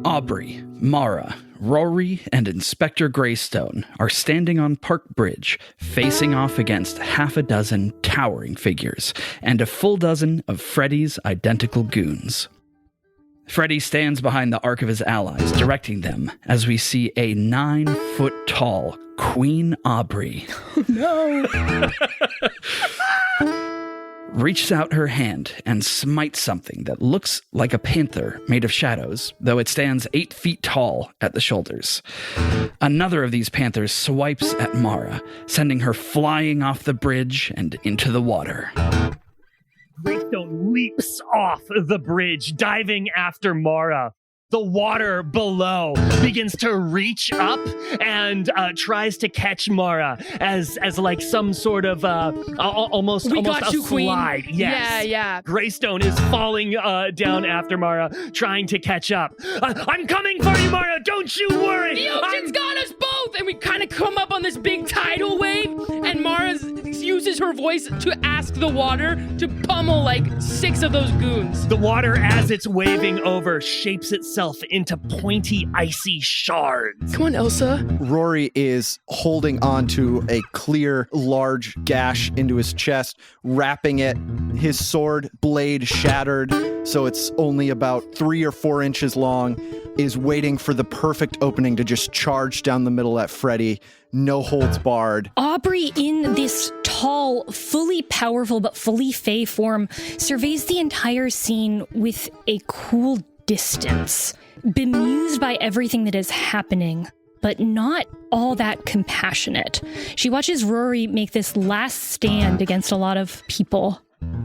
Aubrey, Mara, Rory, and Inspector Greystone are standing on Park Bridge, facing off against half a dozen towering figures and a full dozen of Freddy's identical goons. Freddy stands behind the arc of his allies, directing them as we see a 9-foot-tall Queen Aubrey. No! Reaches out her hand and smites something that looks like a panther made of shadows, though it stands 8 feet tall at the shoulders. Another of these panthers swipes at Mara, sending her flying off the bridge and into the water. Greystone leaps off the bridge, diving after Mara. The water below begins to reach up and tries to catch Mara as like some sort of almost a slide. Queen. Yes. Yeah. Greystone is falling down after Mara, trying to catch up. I'm coming for you, Mara. Don't you worry. The ocean's got us both, and we kind of come up on this big tidal wave, and Mara uses her voice to ask the water to pummel like 6 of those goons. The water, as it's waving over, shapes itself into pointy, icy shards. Come on, Elsa. Rory is holding on to a clear, large gash into his chest, wrapping it. His sword blade shattered, so it's only about 3 or 4 inches long, is waiting for the perfect opening to just charge down the middle at Freddy. No holds barred. Aubrey, in this tall, fully powerful but fully fey form, surveys the entire scene with a cool distance, bemused by everything that is happening, but not all that compassionate. She watches Rory make this last stand against a lot of people,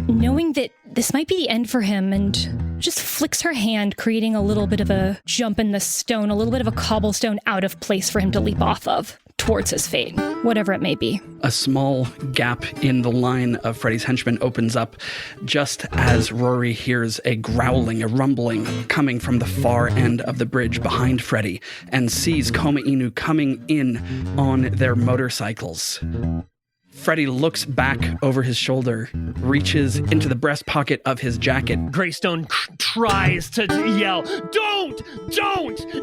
knowing that this might be the end for him, and just flicks her hand, creating a little bit of a jump in the stone, a little bit of a cobblestone out of place for him to leap off of, towards his fate, whatever it may be. A small gap in the line of Freddy's henchmen opens up just as Rory hears a growling, a rumbling coming from the far end of the bridge behind Freddy, and sees Koma Inu coming in on their motorcycles. Freddy looks back over his shoulder, reaches into the breast pocket of his jacket. Greystone tries to yell, Don't!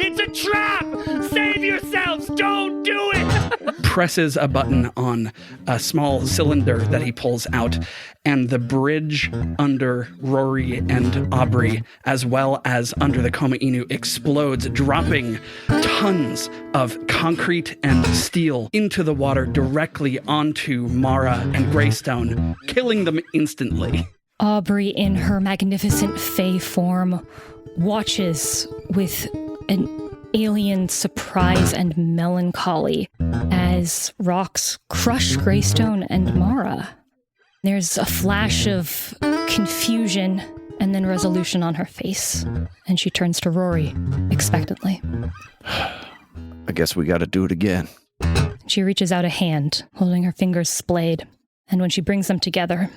It's a trap! Save yourselves! Don't do it! Presses a button on a small cylinder that he pulls out, and the bridge under Rory and Aubrey, as well as under the Koma Inu, explodes, dropping tons of concrete and steel into the water directly onto Mara and Greystone, killing them instantly. Aubrey, in her magnificent fey form, watches with an alien surprise and melancholy as rocks crush Greystone and Mara. There's a flash of confusion and then resolution on her face, and she turns to Rory expectantly. I guess we gotta do it again. She reaches out a hand, holding her fingers splayed, and when she brings them together,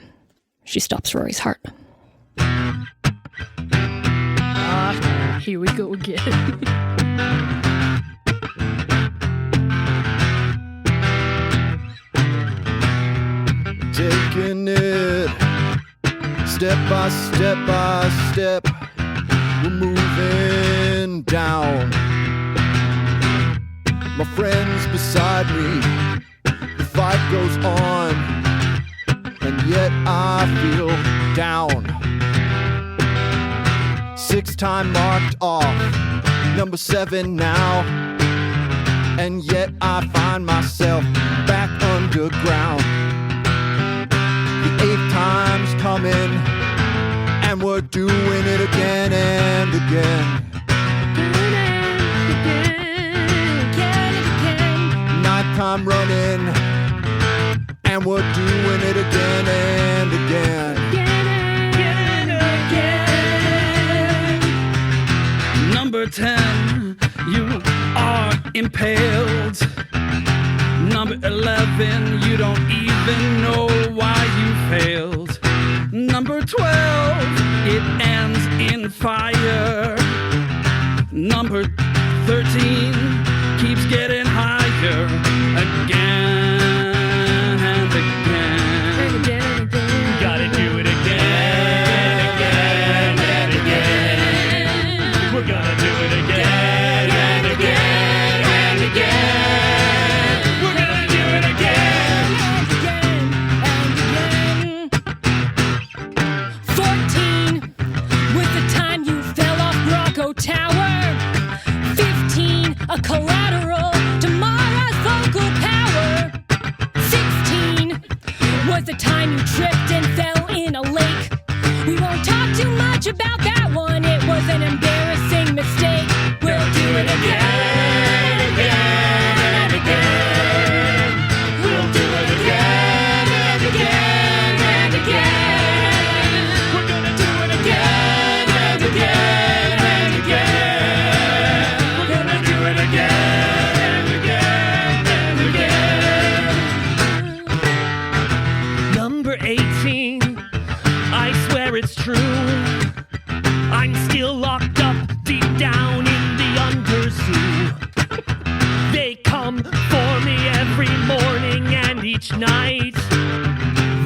she stops Rory's heart. Here we go again. Taking it step by step, we're moving down. My friends beside me, the fight goes on, and yet I feel down. 6 time marked off, number 7 now, and yet I find myself back underground. The 8th time's coming, and we're doing it again and again. Ninth time running, and we're doing it again and again. Number 10, you are impaled. Number 11, you don't even know why you failed. Number 12, it ends in fire. Number 13 keeps getting higher again and again. Gotta do it again and again. We're gonna do it again. was the time you tripped and fell in a lake. We won't talk too much about that one. It was an embarrassing mistake. We'll do it again, again, and again. We'll do it again, and again, and again. We're gonna do it again, and again, and again. We're gonna do it again, and again, and again. Number 18, I swear it's true. I'm still locked up deep down in the Underzoo. They come for me every morning and each night.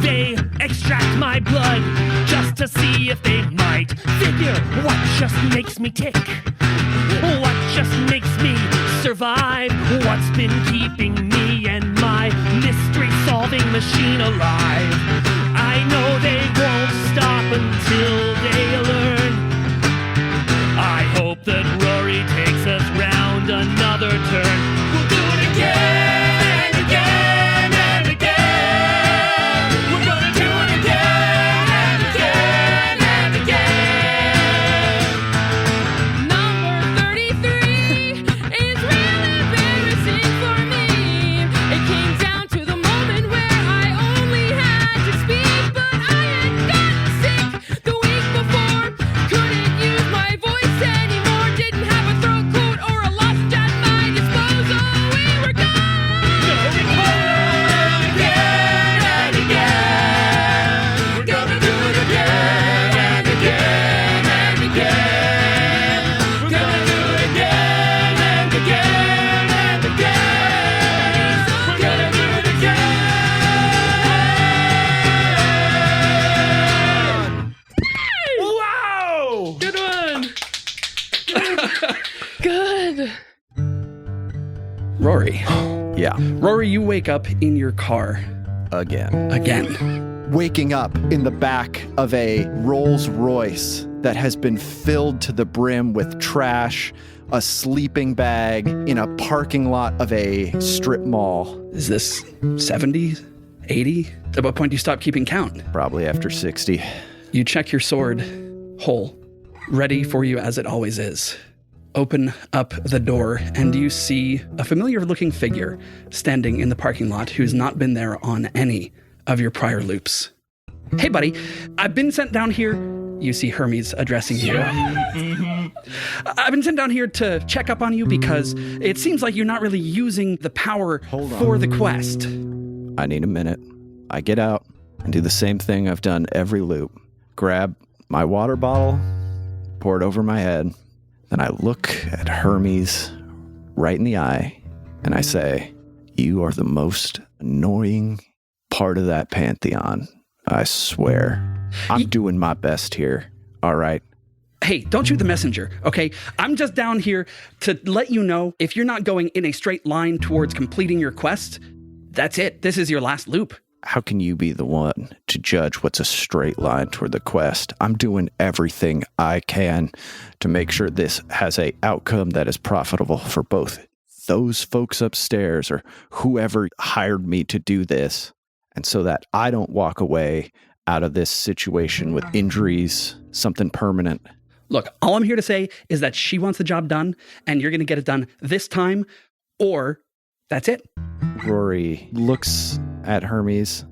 They extract my blood just to see if they might figure what just makes me tick, what just makes me survive, what's been keeping me and my mystery-solving machine alive. I know they won't stop until they learn. I hope that Rory takes us round another turn. We'll do it again and again and again. We're gonna do it again and again and again. Number 33 is really embarrassing for me. It came down to the moment where I only had to speak, but I had gotten sick the week before. Couldn't use my voice anymore. Didn't have a throat coat or a lost at my disposal. We were gone. Again and again. We're gonna do it again and again and again. We're gonna do it again and again and again. We're gonna do it again. Wow! Good one. Good. Rory. Yeah, Rory, you wake up in your car again. again. Waking up in the back of a Rolls Royce that has been filled to the brim with trash, a sleeping bag in a parking lot of a strip mall. Is this 70, 80? At what point do you stop keeping count? Probably after 60. You check your sword, whole, ready for you as it always is. Open up the door, and you see a familiar-looking figure standing in the parking lot who's not been there on any of your prior loops. Hey, buddy, I've been sent down here. You see Hermes addressing you. I've been sent down here to check up on you because it seems like you're not really using the power for the quest. I need a minute. I get out and do the same thing I've done every loop. Grab my water bottle, pour it over my head. Then I look at Hermes right in the eye and I say, "You are the most annoying part of that pantheon. I swear. I'm doing my best here. All right." Hey, don't shoot the messenger, okay? I'm just down here to let you know if you're not going in a straight line towards completing your quest, that's it. This is your last loop. How can you be the one to judge what's a straight line toward the quest? I'm doing everything I can to make sure this has a outcome that is profitable for both those folks upstairs or whoever hired me to do this, and so that I don't walk away out of this situation with injuries, something permanent. Look, all I'm here to say is that she wants the job done, and you're going to get it done this time, or that's it. Rory looks at Hermes,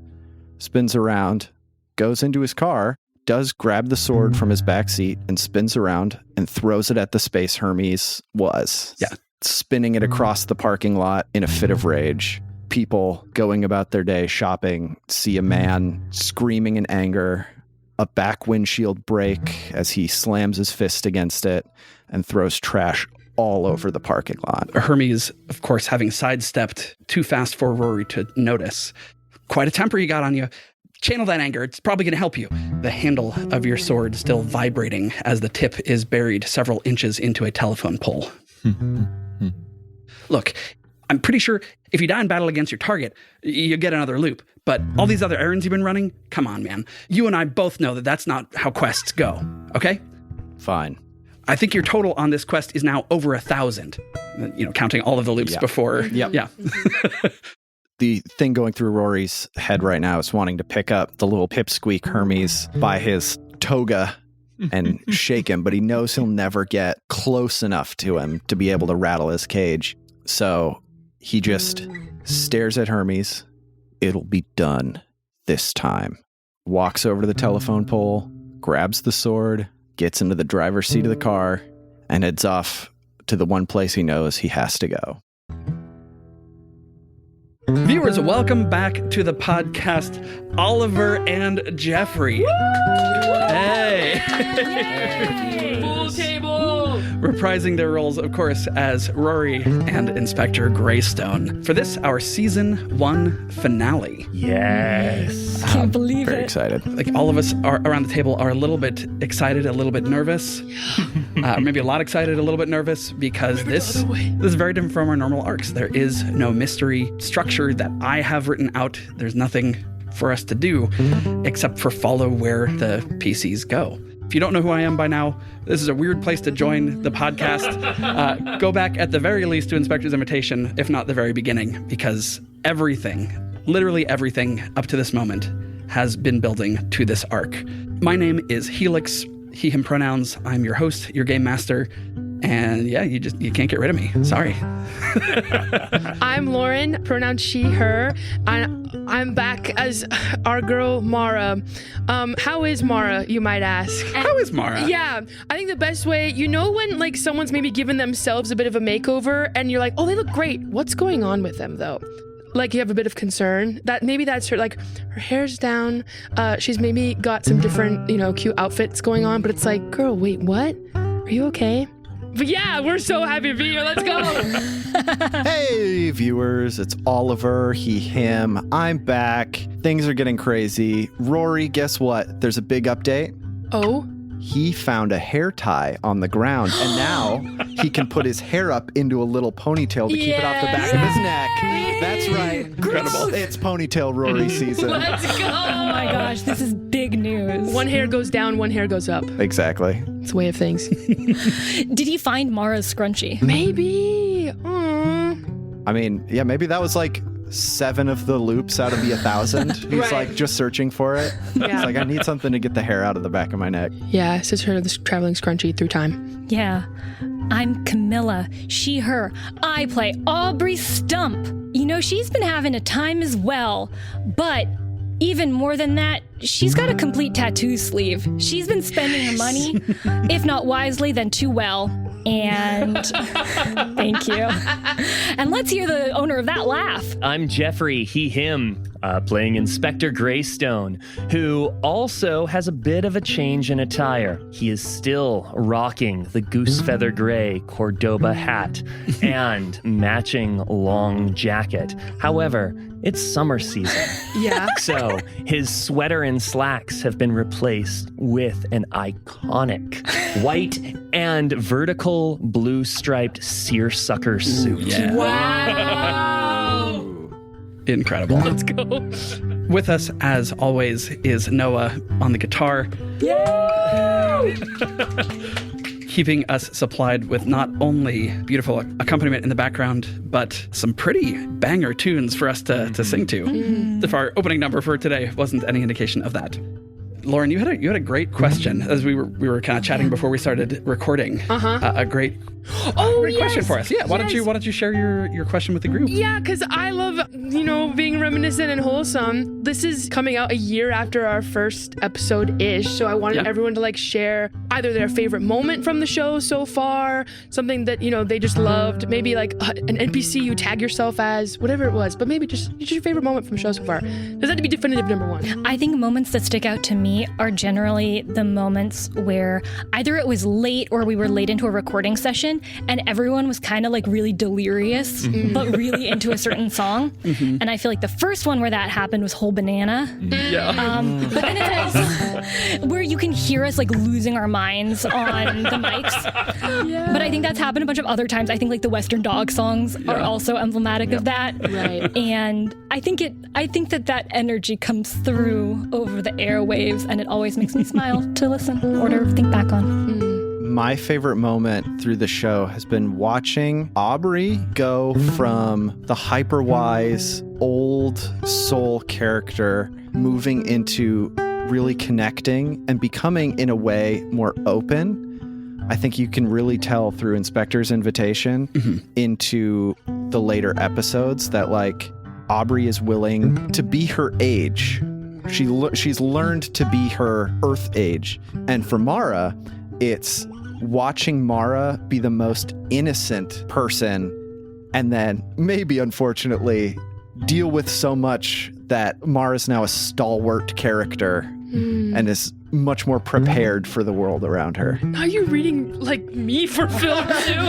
spins around, goes into his car, does grab the sword from his backseat and spins around and throws it at the space Hermes was. Yeah. Spinning it across the parking lot in a fit of rage. People going about their day shopping see a man screaming in anger, a back windshield break as he slams his fist against it and throws trash all over the parking lot. Hermes, of course, having sidestepped too fast for Rory to notice. Quite a temper you got on you. Channel that anger. It's probably going to help you. The handle of your sword still vibrating as the tip is buried several inches into a telephone pole. Look, I'm pretty sure if you die in battle against your target, you get another loop. But all these other errands you've been running, come on, man. You and I both know that that's not how quests go, okay? Fine. I think your total on this quest is now over 1,000. You know, counting all of the loops before. Yep. Yeah. The thing going through Rory's head right now is wanting to pick up the little pipsqueak Hermes by his toga and shake him, but he knows he'll never get close enough to him to be able to rattle his cage. So he just stares at Hermes. It'll be done this time. Walks over to the telephone pole, grabs the sword, gets into the driver's seat of the car, and heads off to the one place he knows he has to go. Viewers, welcome back to the podcast, Oliver and Jeffrey. Hey! Full table. Reprising their roles, of course, as Rory and Inspector Greystone for this, our season 1 finale. Yes. Can't believe Very it. excited. Like all of us are around the table are a little bit excited, a little bit nervous, maybe a lot excited, a little bit nervous, because this is very different from our normal arcs. There is no mystery structure that I have written out. There's nothing for us to do except for follow where the PCs go. If you don't know who I am by now, this is a weird place to join the podcast. Go back at the very least to Inspector's Invitation, if not the very beginning, because everything, literally everything up to this moment has been building to this arc. My name is Helix, he, him pronouns. I'm your host, your game master. And yeah, you can't get rid of me. Sorry. I'm Lauren, pronouns she, her. I'm back as our girl, Mara. How is Mara, you might ask? How is Mara? Yeah, I think the best way, when like someone's maybe given themselves a bit of a makeover and you're like, oh, they look great. What's going on with them though? Like you have a bit of concern that maybe that's her, like her hair's down. She's maybe got some different, cute outfits going on, but it's like, girl, wait, what? Are you okay? But yeah, we're so happy to be here. Let's go. Hey, viewers, it's Oliver, he, him. I'm back. Things are getting crazy. Rory, guess what? There's a big update. Oh? He found a hair tie on the ground, and now he can put his hair up into a little ponytail to keep it off the back of his neck. That's right. Incredible. It's ponytail Rory season. Let's go. Oh my gosh, this is big news. One hair goes down, one hair goes up. Exactly. It's a way of things. Did he find Mara's scrunchie? Maybe. Aww. I mean, yeah, maybe that was like 7 of the loops out of the 1,000. He's Right. like just searching for it. Yeah. It's like, I need something to get the hair out of the back of my neck. Yeah, it's just her this traveling scrunchie through time. Yeah. I'm Camilla, she, her. I play Aubrey Stump. She's been having a time as well, but even more than that, she's got a complete tattoo sleeve. She's been spending her money, if not wisely, then too well. And thank you. And let's hear the owner of that laugh. I'm Jeffrey, he, him, playing Inspector Greystone, who also has a bit of a change in attire. He is still rocking the goose feather gray Cordoba hat and matching long jacket. However, it's summer season. Yeah. So his sweater and slacks have been replaced with an iconic white and vertical blue striped seersucker suit. Yeah. Wow. Incredible. Let's go. With us, as always, is Noah on the guitar. Keeping us supplied with not only beautiful accompaniment in the background, but some pretty banger tunes for us to sing to. If our opening number for today wasn't any indication of that. Lauren, you had a great question as we were kind of chatting before we started recording. A great question for us. Yeah, why don't you share your question with the group? Yeah, because I love, being reminiscent and wholesome. This is coming out a year after our first episode-ish, so I wanted everyone to share either their favorite moment from the show so far, something that, they just loved, maybe like an NPC you tag yourself as, whatever it was, but maybe just your favorite moment from the show so far. Does that have to be definitive number one? I think moments that stick out to me are generally the moments where either it was late or we were late into a recording session and everyone was kind of really delirious, but really into a certain song. And I feel like the first one where that happened was Whole Banana. Yeah. But then it's where you can hear us losing our minds on the mics. Yeah. But I think that's happened a bunch of other times. I think the Western Dog songs are also emblematic of that. Right. And I think that energy comes through over the airwaves, and it always makes me smile to listen or to think back on. My favorite moment through the show has been watching Aubrey go from the hyper-wise, old soul character moving into really connecting and becoming, in a way, more open. I think you can really tell through Inspector's invitation into the later episodes that, like, Aubrey is willing to be her age. She's learned to be her Earth age. And for Mara, it's watching Mara be the most innocent person and then maybe, unfortunately, deal with so much that Mara's now a stalwart character and is much more prepared for the world around her. Are you reading like me for film too?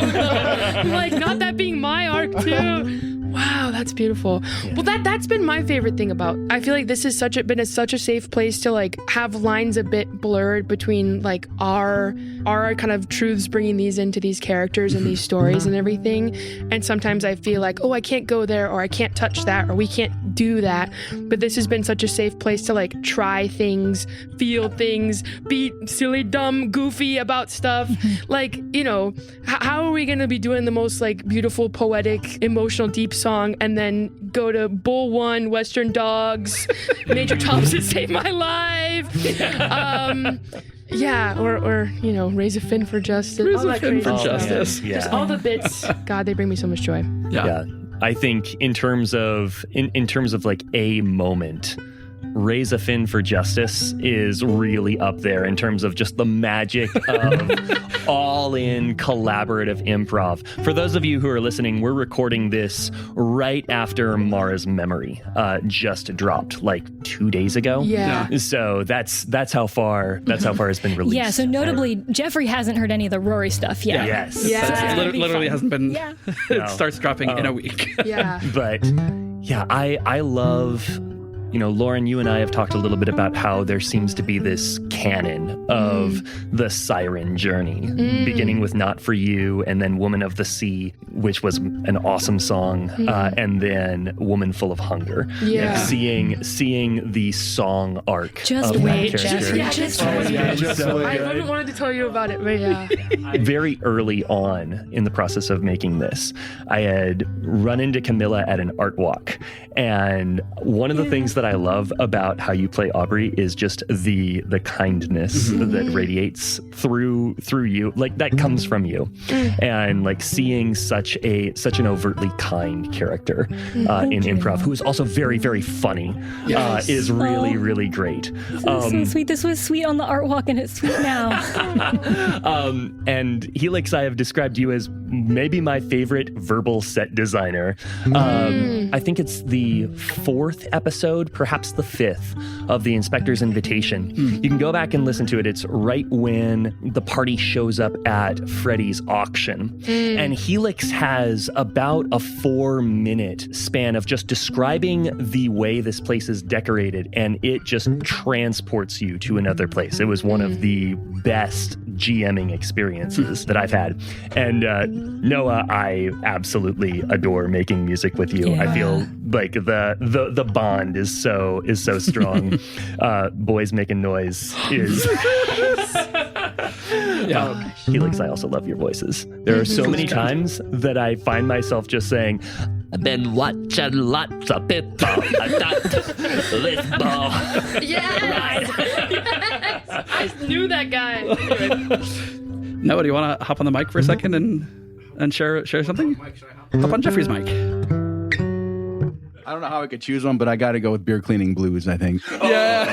Like not that being my arc too. Wow, that's beautiful. Yeah. Well, that's been my favorite thing about. I feel like this has been such a safe place to like have lines a bit blurred between like our kind of truths, bringing these into these characters and these stories and everything. And sometimes I feel like, oh, I can't go there, or I can't touch that, or we can't do that. But this has been such a safe place to like try things, feel things, be silly, dumb, goofy about stuff. Like, you know, how are we going to be doing the most like beautiful, poetic, emotional, deep song and then go to Bull One, Western Dogs, Major Thompson Saved My Life, yeah, or you know, Raise a Fin for Justice, Raise a Fin for Justice. Yeah. Just all the bits. God, they bring me so much joy. Yeah. I think in terms of like a moment, Raise a Fin for Justice is really up there in terms of just the magic of all-in collaborative improv. For those of you who are listening, we're recording this right after Mara's Memory just dropped like 2 days ago. Yeah. So that's how far it's been released. Yeah, so notably, Jeffrey hasn't heard any of the Rory stuff yet. Yes. Yeah. It literally hasn't been. Yeah. It starts dropping in a week. Yeah. But yeah, I love, you know, Lauren, you and I have talked a little bit about how there seems to be this canon of the siren journey, beginning with Not For You and then Woman of the Sea, which was an awesome song, and then Woman Full of Hunger. Yeah. Seeing the song arc. Just of wait, that character. just I haven't wanted to tell you about it, but yeah. Very early on in the process of making this, I had run into Camilla at an art walk. And one of the things that I love about how you play Aubrey is just the kindness that radiates through you. Like that comes from you. And like seeing such an overtly kind character in improv, who is also very, very funny, is really, really great. So sweet. This was sweet on the art walk and it's sweet now. And Helix, I have described you as maybe my favorite verbal set designer. I think it's the 4th episode, perhaps the 5th of the Inspector's Invitation. You can go back and listen to it. It's right when the party shows up at Freddy's auction. And Helix has about a 4-minute span of just describing the way this place is decorated, and it just transports you to another place. It was one of the best GMing experiences that I've had. And Noah, I absolutely adore making music with you. I feel like the bond is so strong. Boys Making Noise is Helix, I also love your voices. There are so many times that I find myself just saying, I've been watching lots of people this ball. Yes! I knew that guy. Noah, do you want to hop on the mic for a second and share something? Hop on Jeffrey's mic. I don't know how I could choose one, but I got to go with Beer Cleaning Blues, I think. Yeah.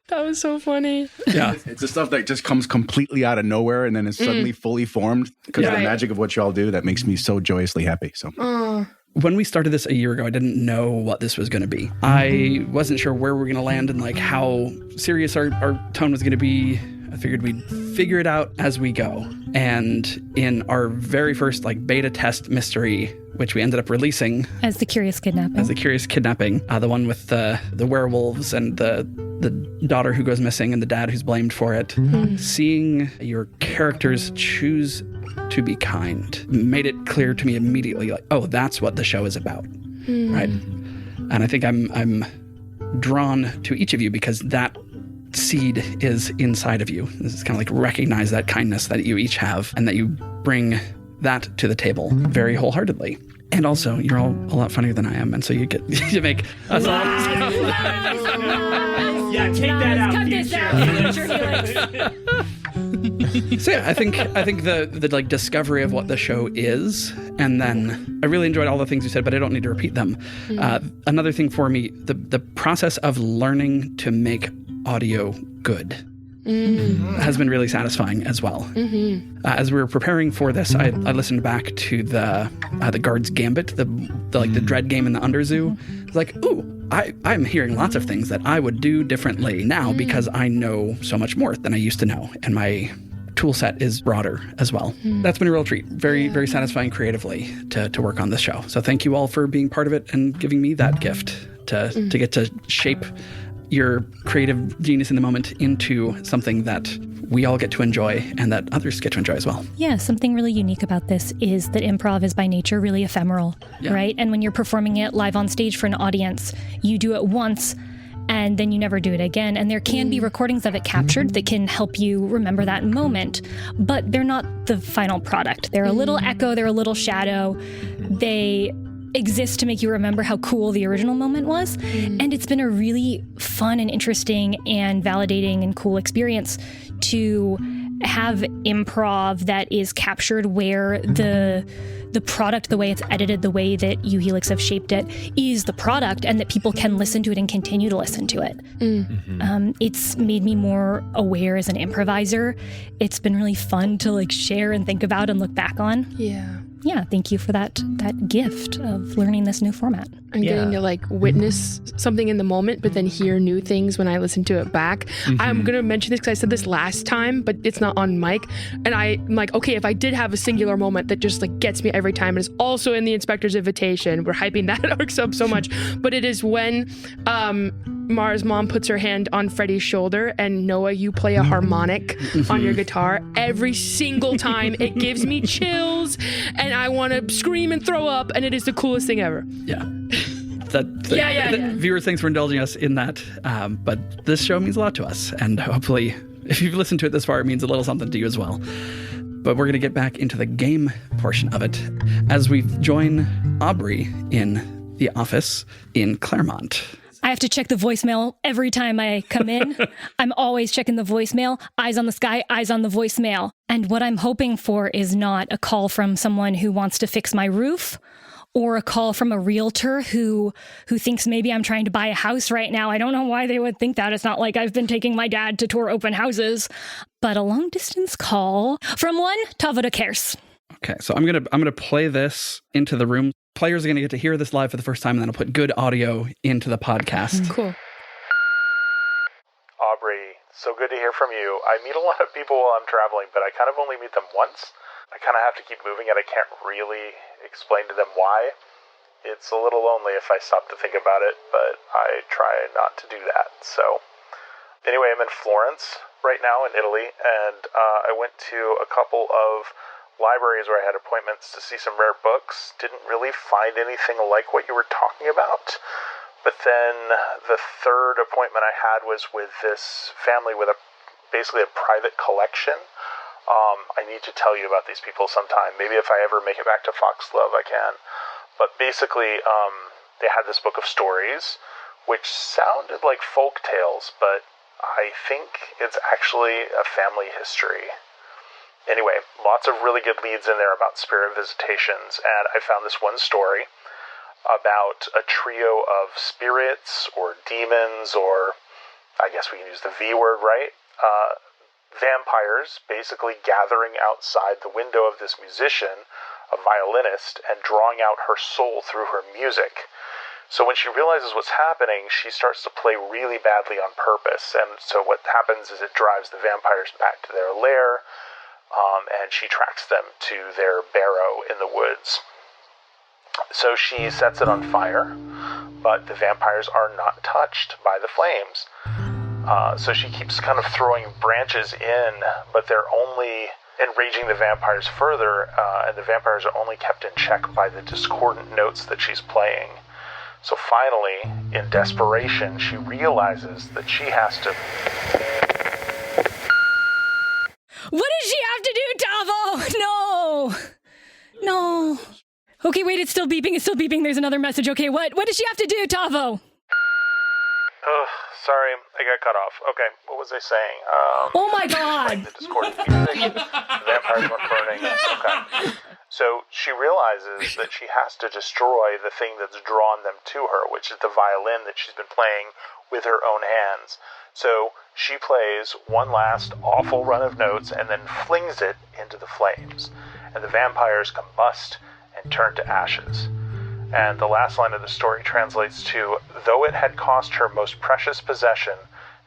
That was so funny. Yeah. It's the stuff that just comes completely out of nowhere and then is suddenly fully formed because of the magic of what y'all do. That makes me so joyously happy. So. When we started this a year ago, I didn't know what this was going to be. I wasn't sure where we were going to land and like how serious our tone was going to be. I figured we'd figure it out as we go. And in our very first like beta test mystery, which we ended up releasing As the Curious Kidnapping. The one with the werewolves and the daughter who goes missing and the dad who's blamed for it. Seeing your characters choose to be kind made it clear to me immediately, like, oh, that's what the show is about, right? And I think I'm drawn to each of you because that seed is inside of you. This is kind of like recognize that kindness that you each have and that you bring that to the table very wholeheartedly. And also, you're all a lot funnier than I am, and so you get to make us all. Yeah, take that out, Cut this out, future Helix. So yeah, I think the like discovery of what the show is, and then I really enjoyed all the things you said, but I don't need to repeat them. Another thing for me, the process of learning to make audio good has been really satisfying as well. As we were preparing for this, I listened back to the Guard's Gambit, the Dread game in the Underzoo. It's like, ooh, I'm hearing lots of things that I would do differently now because I know so much more than I used to know, and my tool set is broader as well. That's been a real treat. Very, very satisfying creatively to work on this show. So thank you all for being part of it and giving me that gift to get to shape your creative genius in the moment into something that we all get to enjoy and that others get to enjoy as well. Yeah, something really unique about this is that improv is by nature really ephemeral, right? And when you're performing it live on stage for an audience, you do it once and then you never do it again. And there can be recordings of it captured that can help you remember that moment, but they're not the final product. They're a little echo, they're a little shadow. They exist to make you remember how cool the original moment was. And it's been a really fun and interesting and validating and cool experience to have improv that is captured where the product, the way it's edited, the way that you, Helix, have shaped it, is the product, and that people can listen to it and continue to listen to it. It's made me more aware as an improviser. It's been really fun to like share and think about and look back on. Yeah, thank you for that gift of learning this new format. I'm getting to like witness something in the moment, but then hear new things when I listen to it back. I'm going to mention this because I said this last time, but it's not on mic. And I'm like, okay, if I did have a singular moment that just like gets me every time, and it's also in the Inspector's Invitation. We're hyping that arc up so much, but it is when Mara's mom puts her hand on Freddy's shoulder and Noah, you play a harmonic on your guitar. Every single time it gives me chills and I want to scream and throw up, and it is the coolest thing ever. Yeah. Viewers, thanks for indulging us in that. But this show means a lot to us, and hopefully, if you've listened to it this far, it means a little something to you as well. But we're going to get back into the game portion of it as we join Aubrey in the office in Claremont. I have to check the voicemail every time I come in. I'm always checking the voicemail. Eyes on the sky, eyes on the voicemail. And what I'm hoping for is not a call from someone who wants to fix my roof, or a call from a realtor who thinks maybe I'm trying to buy a house right now. I don't know why they would think that. It's not like I've been taking my dad to tour open houses, but a long distance call from one Tavada cares. Okay, so I'm gonna play this into the room. Players are gonna get to hear this live for the first time, and then I'll put good audio into the podcast. Cool. Aubrey, so good to hear from you. I meet a lot of people while I'm traveling, but I kind of only meet them once. I kind of have to keep moving, and I can't really explain to them why. It's a little lonely if I stop to think about it, but I try not to do that. So anyway, I'm in Florence right now in Italy, and I went to a couple of libraries where I had appointments to see some rare books. Didn't really find anything like what you were talking about. But then the third appointment I had was with this family with basically a private collection. I need to tell you about these people sometime. Maybe if I ever make it back to Foxglove, I can. But basically, they had this book of stories, which sounded like folk tales, but I think it's actually a family history. Anyway, lots of really good leads in there about spirit visitations, and I found this one story about a trio of spirits or demons, or I guess we can use the V word, right? Vampires basically gathering outside the window of this musician, a violinist, and drawing out her soul through her music. So when she realizes what's happening, she starts to play really badly on purpose, and so what happens is it drives the vampires back to their lair, and she tracks them to their barrow in the woods. So she sets it on fire, but the vampires are not touched by the flames. So she keeps kind of throwing branches in, but they're only enraging the vampires further, and the vampires are only kept in check by the discordant notes that she's playing. So finally, in desperation, she realizes that she has to Okay, wait, it's still beeping. There's another message. Okay, what does she have to do, Tavo? Oh, sorry, I got cut off. Okay, what was I saying? Oh my god! The Discord music, the vampires weren't burning. Okay. So she realizes that she has to destroy the thing that's drawn them to her, which is the violin that she's been playing with her own hands. So she plays one last awful run of notes and then flings it into the flames. And the vampires combust and turn to ashes. And the last line of the story translates to, though it had cost her most precious possession,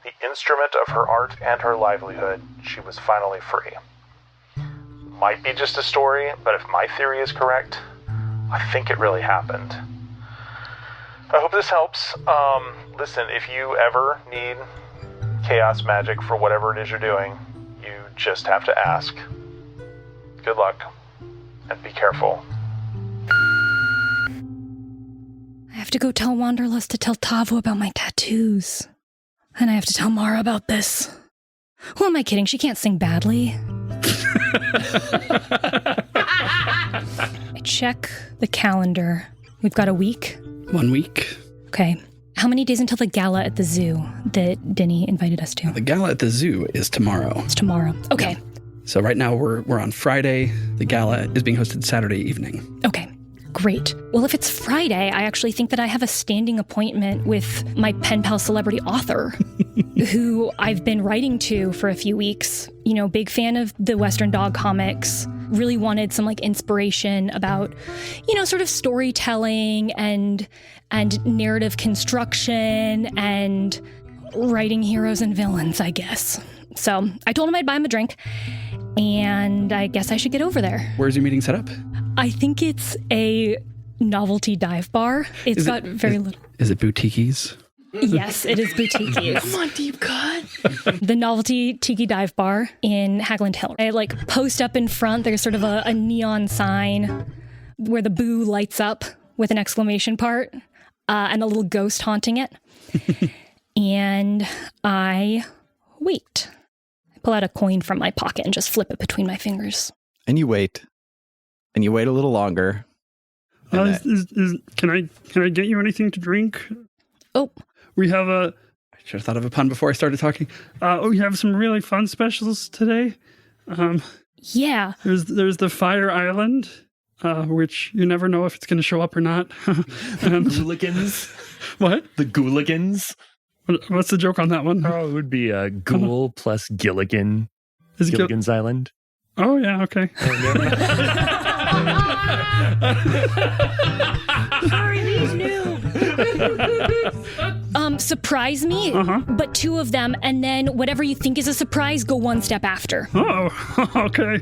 the instrument of her art and her livelihood, she was finally free. Might be just a story, but if my theory is correct, I think it really happened. I hope this helps. Listen, if you ever need chaos magic for whatever it is you're doing, you just have to ask. Good luck, and be careful. I have to go tell Wanderlust to tell Tavo about my tattoos. And I have to tell Mara about this. Who am I kidding? She can't sing badly. I check the calendar. We've got a week. 1 week. Okay. How many days until the gala at the zoo that Denny invited us to? The gala at the zoo is tomorrow. It's tomorrow. Okay. Yeah. So right now we're on Friday. The gala is being hosted Saturday evening. Okay. Great. Well, if it's Friday, I actually think that I have a standing appointment with my pen pal celebrity author, who I've been writing to for a few weeks. You know, big fan of the Western Dog comics. Really wanted some inspiration about, sort of storytelling and narrative construction and writing heroes and villains, I guess. So I told him I'd buy him a drink, and I guess I should get over there. Where's your meeting set up? I think it's a novelty dive bar. It's got very little. Is it boutiques? Yes, it is boutiques. Come on, deep cut. The novelty tiki dive bar in Hagland Hill. I post up in front. There's sort of a neon sign where the boo lights up with an exclamation part and a little ghost haunting it. And I wait. I pull out a coin from my pocket and just flip it between my fingers. And you wait. And you wait a little longer. Can I get you anything to drink? Oh. We have I should have thought of a pun before I started talking. We have some really fun specials today. Yeah. There's the Fire Island, which you never know if it's going to show up or not. Gooligans. What? The Gooligans. What's the joke on that one? Oh, it would be a Ghoul plus Gilligan. Is it Gilligan's Island. Oh, yeah, okay. Sorry, these new. Surprise me, but two of them, and then whatever you think is a surprise, go one step after. Oh, okay.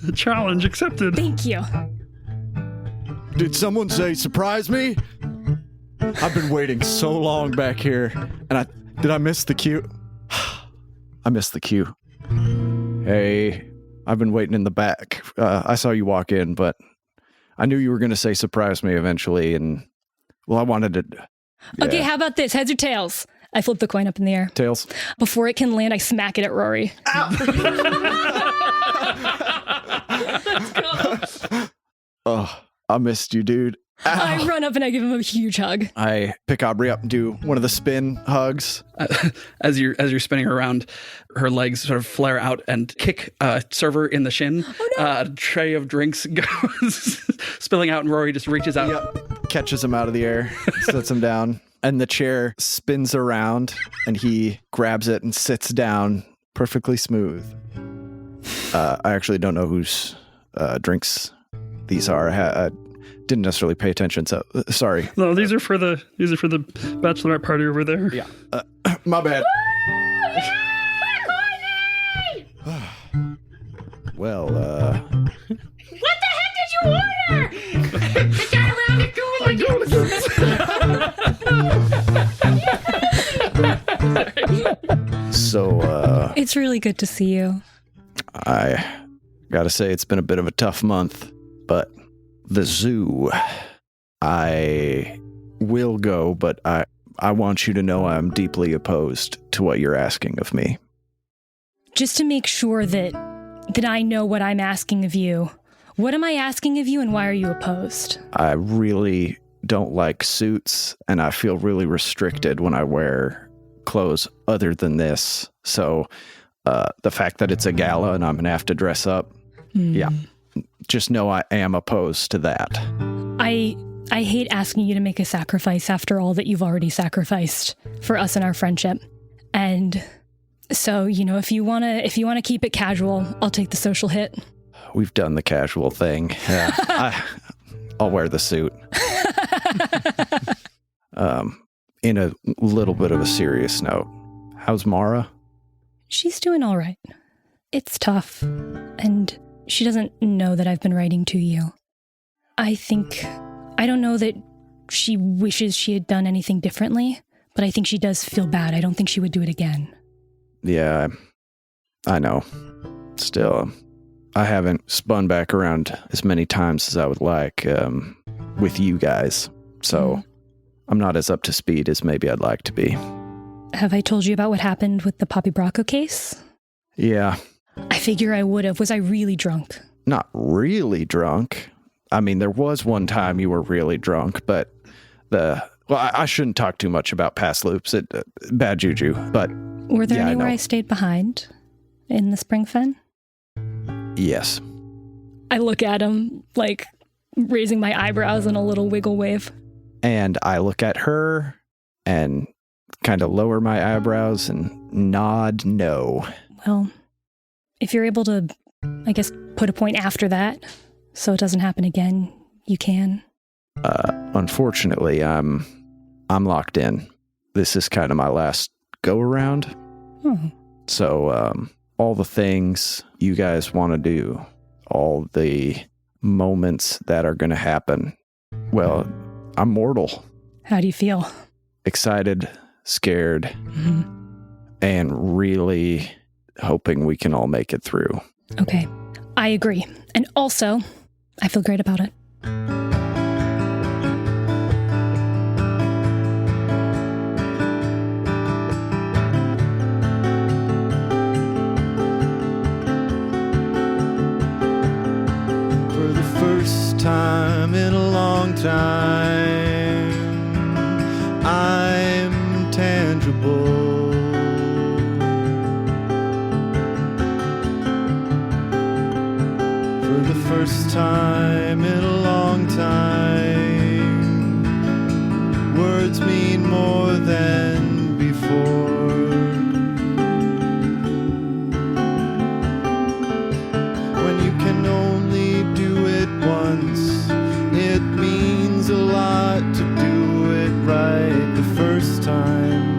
The challenge accepted. Thank you. Did someone say surprise me? I've been waiting so long back here, and did I miss the cue? I missed the cue. Hey, I've been waiting in the back. I saw you walk in, but I knew you were going to say surprise me eventually, and I wanted to. Yeah. Okay, how about this? Heads or tails? I flip the coin up in the air. Tails. Before it can land, I smack it at Rory. Let's go. Oh, I missed you, dude. Ow. I run up and I give him a huge hug. I pick Aubrey up and do one of the spin hugs. As you're spinning her around, her legs sort of flare out and kick a server in the shin. Oh, no. A tray of drinks goes spilling out, and Rory just reaches out. Yep. Catches him out of the air, sets him down, and the chair spins around, and he grabs it and sits down perfectly smooth. I actually don't know whose drinks these are. I didn't necessarily pay attention, so sorry. No, these are for the bachelorette party over there. Yeah. My bad. Well, What the heck did you order? The guy around the so, It's really good to see you. I gotta say it's been a bit of a tough month, but the zoo, I will go, but I want you to know I'm deeply opposed to what you're asking of me. Just to make sure that I know what I'm asking of you, What am I asking of you, and why are you opposed? I really don't like suits, and I feel really restricted when I wear clothes other than this. So the fact that it's a gala and I'm going to have to dress up, yeah, just know I am opposed to that. I hate asking you to make a sacrifice after all that you've already sacrificed for us and our friendship. And so, if you want to keep it casual, I'll take the social hit. We've done the casual thing. Yeah, I'll wear the suit. In a little bit of a serious note, how's Mara? She's doing all right. It's tough, and she doesn't know that I've been writing to you. I don't know that she wishes she had done anything differently, but I think she does feel bad. I don't think she would do it again. Yeah, I know. Still, I haven't spun back around as many times as I would like with you guys, so I'm not as up to speed as maybe I'd like to be. Have I told you about what happened with the Poppy Bracco case? Yeah. I figure I would have. Was I really drunk? Not really drunk. I mean, there was one time you were really drunk, but I shouldn't talk too much about past loops. Bad juju, but... Were there yeah, anywhere I stayed behind in the Spring Fen? Yes. I look at him, like, raising my eyebrows in a little wiggle wave. And I look at her and kind of lower my eyebrows and nod no. Well, if you're able to, I guess, put a point after that so it doesn't happen again, you can. Unfortunately, I'm locked in. This is kind of my last go-around. So, all the things you guys want to do, all the moments that are going to happen, well, I'm mortal. How do you feel? Excited, scared, and really hoping we can all make it through. Okay, I agree. And also, I feel great about it. For the first time in a long time, I'm tangible. For the first time in a long time, words mean more than before. When you can only do it once, it means a lot to do it right the first time.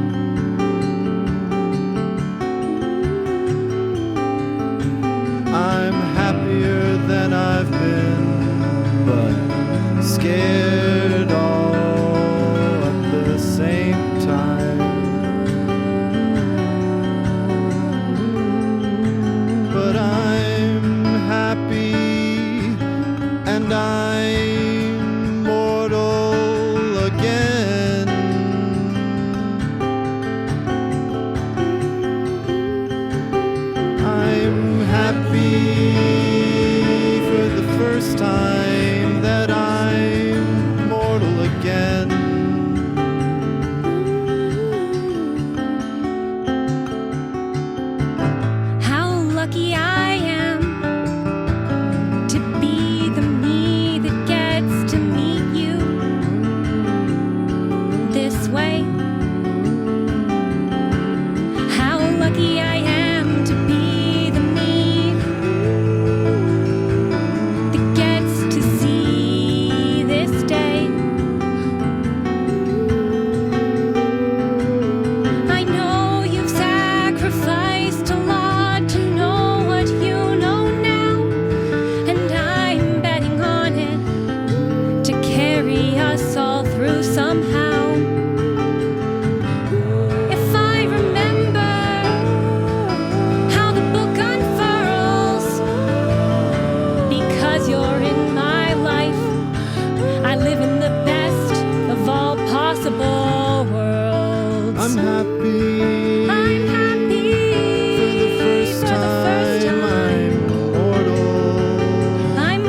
I'm happier than I've been, but scared all at the same time. But I'm happy and I'm mortal again. I'm happy for the first time that I'm mortal again. How lucky I am to be the me that gets to meet you this way. How lucky I am to be the me that gets to see this day. I know you've sacrificed a lot to know what you know now, and I'm betting on it to carry us all through somehow. If I remember how the book unfurls, because you're in my life, I live in the best of all possible worlds. I'm happy. I'm happy For the first time, I'm mortal. I'm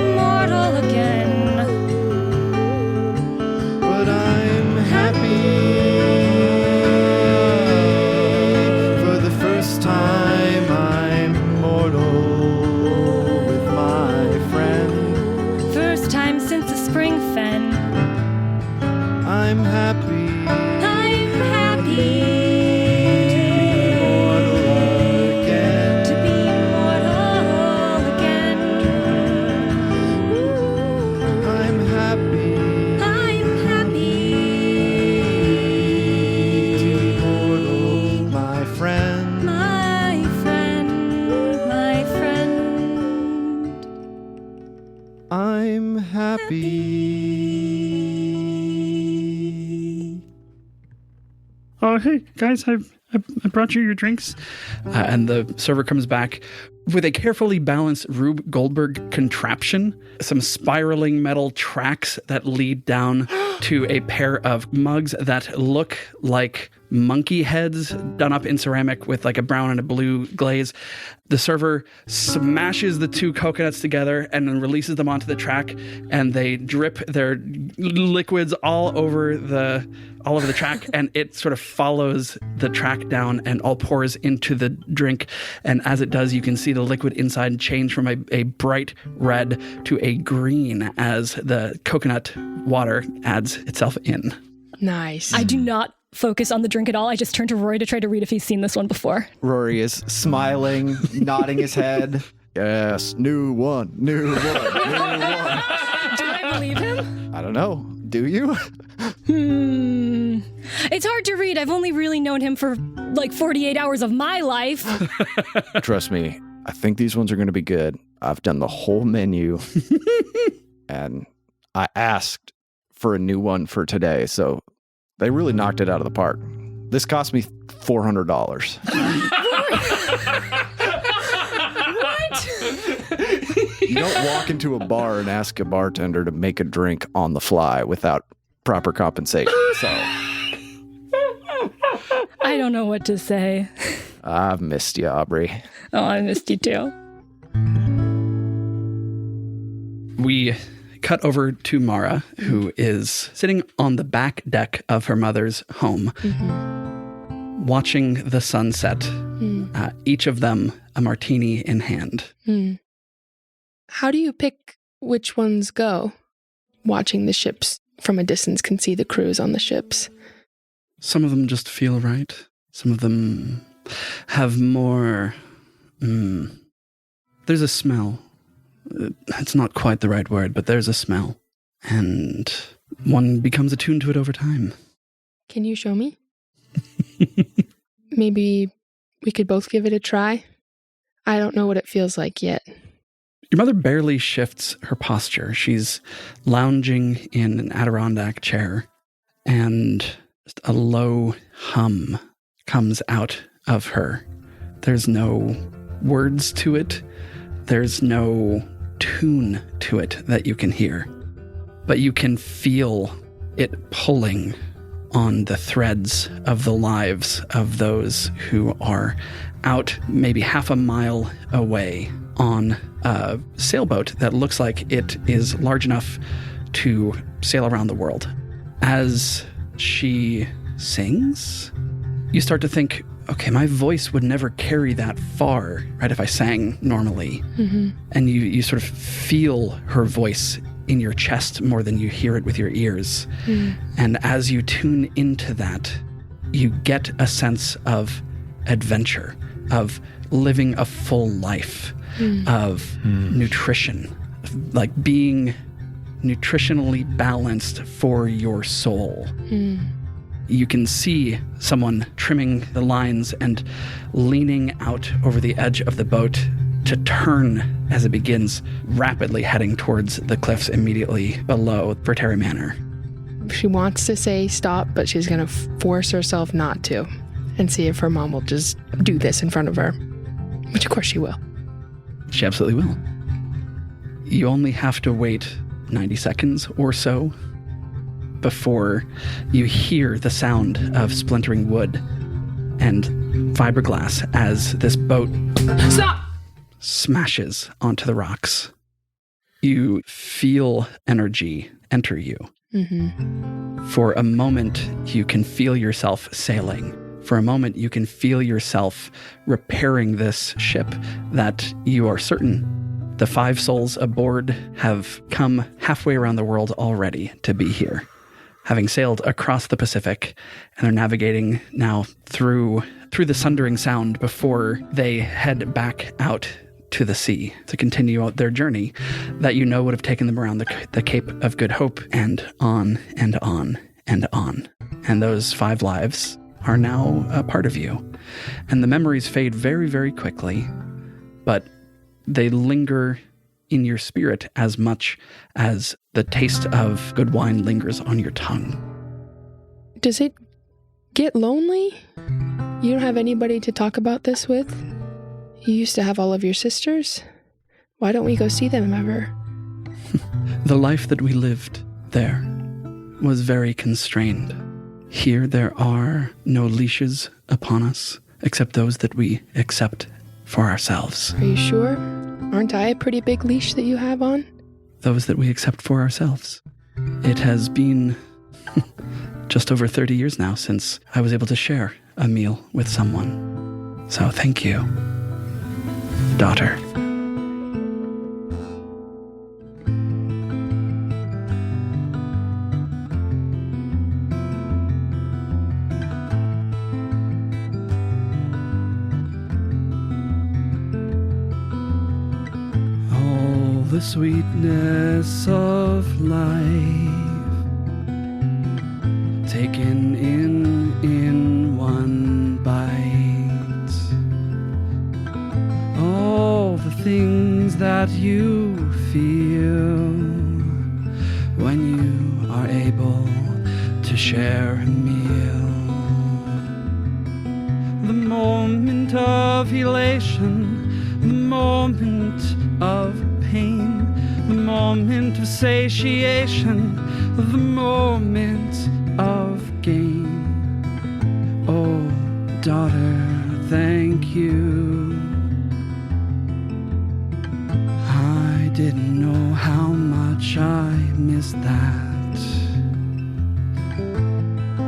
Oh, hey, guys, I brought you your drinks. And the server comes back with a carefully balanced Rube Goldberg contraption, some spiraling metal tracks that lead down to a pair of mugs that look like monkey heads done up in ceramic with like a brown and a blue glaze. The server smashes the two coconuts together and then releases them onto the track, and they drip their liquids all over the track, and it sort of follows the track down and all pours into the drink. And as it does, you can see the liquid inside change from a bright red to a green as the coconut water adds itself in. Nice. I do not focus on the drink at all. I just turn to Rory to try to read if he's seen this one before. Rory is smiling, nodding his head. Yes, new one, new one, new one. Do I believe him? I don't know. Do you? It's hard to read. I've only really known him for like 48 hours of my life. Trust me, I think these ones are going to be good. I've done the whole menu, and I asked for a new one for today, so they really knocked it out of the park. This cost me $400. What? You don't walk into a bar and ask a bartender to make a drink on the fly without proper compensation. So I don't know what to say. I've missed you, Aubrey. Oh, I missed you too. We cut over to Mara, who is sitting on the back deck of her mother's home, watching the sunset, each of them a martini in hand. How do you pick which ones go? Watching the ships from a distance can see the crews on the ships. Some of them just feel right. Some of them have more... There's a smell. It's not quite the right word, but there's a smell. And one becomes attuned to it over time. Can you show me? Maybe we could both give it a try? I don't know what it feels like yet. Your mother barely shifts her posture. She's lounging in an Adirondack chair, and just a low hum comes out of her. There's no words to it. There's no tune to it that you can hear. But you can feel it pulling on the threads of the lives of those who are out maybe half a mile away on a sailboat that looks like it is large enough to sail around the world. As she sings, you start to think, okay, my voice would never carry that far, right, if I sang normally. And you sort of feel her voice in your chest more than you hear it with your ears. And as you tune into that, you get a sense of adventure, of living a full life, of nutrition, like being nutritionally balanced for your soul. You can see someone trimming the lines and leaning out over the edge of the boat to turn as it begins rapidly heading towards the cliffs immediately below Vertere Manor. She wants to say stop, but she's going to force herself not to and see if her mom will just do this in front of her, which of course she will. She absolutely will. You only have to wait 90 seconds or so before you hear the sound of splintering wood and fiberglass as this boat smashes onto the rocks. You feel energy enter you. For a moment, you can feel yourself sailing. For a moment, you can feel yourself repairing this ship that you are certain the 5 souls aboard have come halfway around the world already to be here, having sailed across the Pacific, and they're navigating now through the Sundering Sound before they head back out to the sea to continue out their journey that you know would have taken them around the Cape of Good Hope and on and on and on. And those 5 lives are now a part of you. And the memories fade very, very quickly, but they linger in your spirit as much as the taste of good wine lingers on your tongue. Does it get lonely? You don't have anybody to talk about this with? You used to have all of your sisters. Why don't we go see them ever? The life that we lived there was very constrained. Here there are no leashes upon us, except those that we accept for ourselves. Are you sure? Aren't I a pretty big leash that you have on? Those that we accept for ourselves. It has been just over 30 years now since I was able to share a meal with someone. So thank you, daughter. All the sweetness of life taken in one bite. All the things that you feel when you are able to share a meal. The moment of elation, the moment of pain, the moment of satiation, the moment of gain. Oh, daughter, thank you. I didn't know how much I missed that.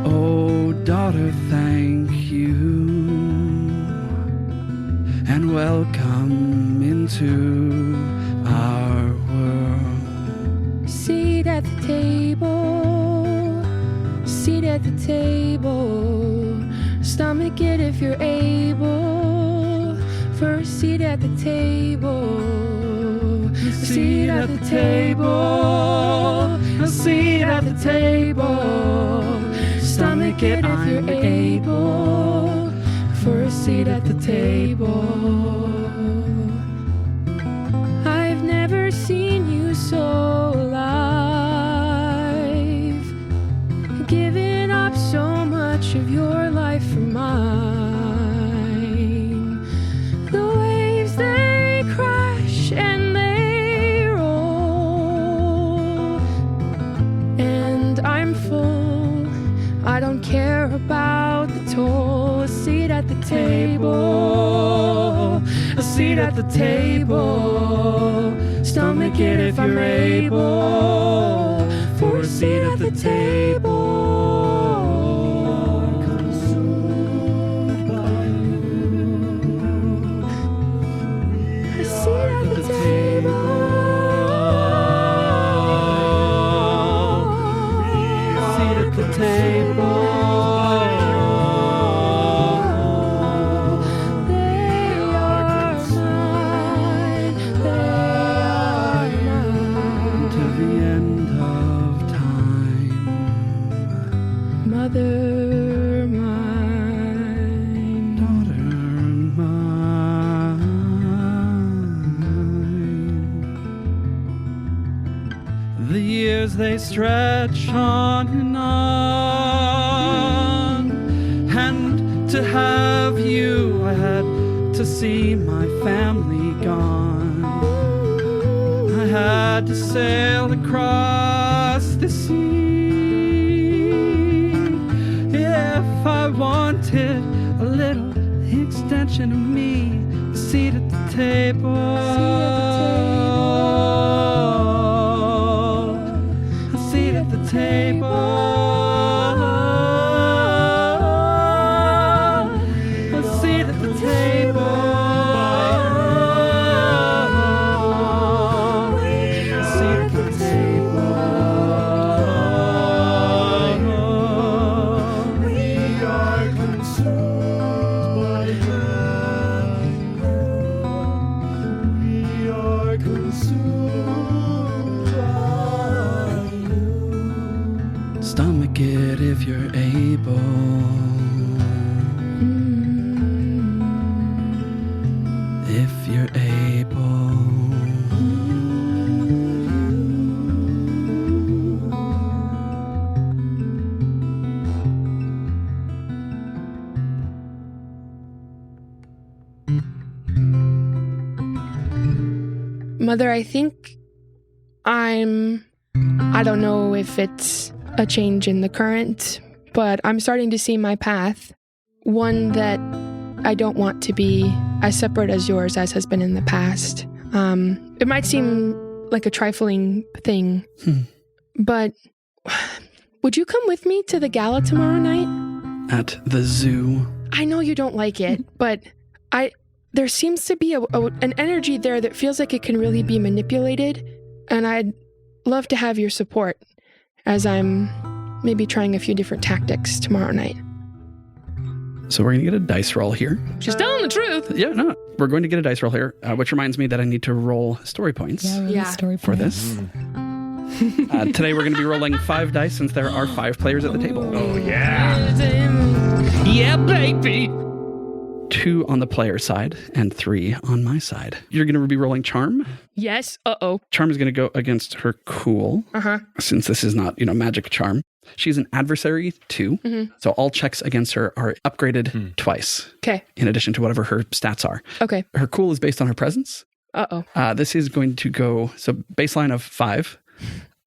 Oh, daughter, thank you. And welcome into our world. Seat at the table. Seat at the table. Stomach it if you're able. First seat at the table. A seat at the table. A seat at the table. Stomach it if you're able. For a seat at the table. I've never seen you so alive, giving up so much of your life for mine. The waves, they crash and they roll, and I'm full. I don't care about the toll. A seat at the table. A seat at the table. Stomach it if I'm able. For a seat at the table. Consumed by you. A seat at the table. A seat at the table. Mother mine, Daughter mine. The years they stretch on and on, and to have you I had to see my family gone. I had to sail across the sea. If I wanted a little extension of me, a seat at the table, a seat at the table, a seat at the table, a seat at the table. Mother, I think I don't know if it's a change in the current, but I'm starting to see my path. One that I don't want to be as separate as yours as has been in the past. It might seem like a trifling thing, but would you come with me to the gala tomorrow night? At the zoo. I know you don't like it, but there seems to be an energy there that feels like it can really be manipulated, and I'd love to have your support as I'm maybe trying a few different tactics tomorrow night. So we're going to get a dice roll here. She's telling the truth. Yeah, no. We're going to get a dice roll here, which reminds me that I need to roll story points Story for points. this. Today we're going to be rolling 5 dice since there are 5 players at the table. Oh, yeah. Yeah, baby. 2 on the player side and 3 on my side. You're going to be rolling charm. Yes. Uh-oh. Charm is going to go against her cool, since this is not, magic charm. She's an adversary too, so all checks against her are upgraded twice. Okay. In addition to whatever her stats are. Okay. Her cool is based on her presence. Uh-oh. This is going to go, so baseline of 5,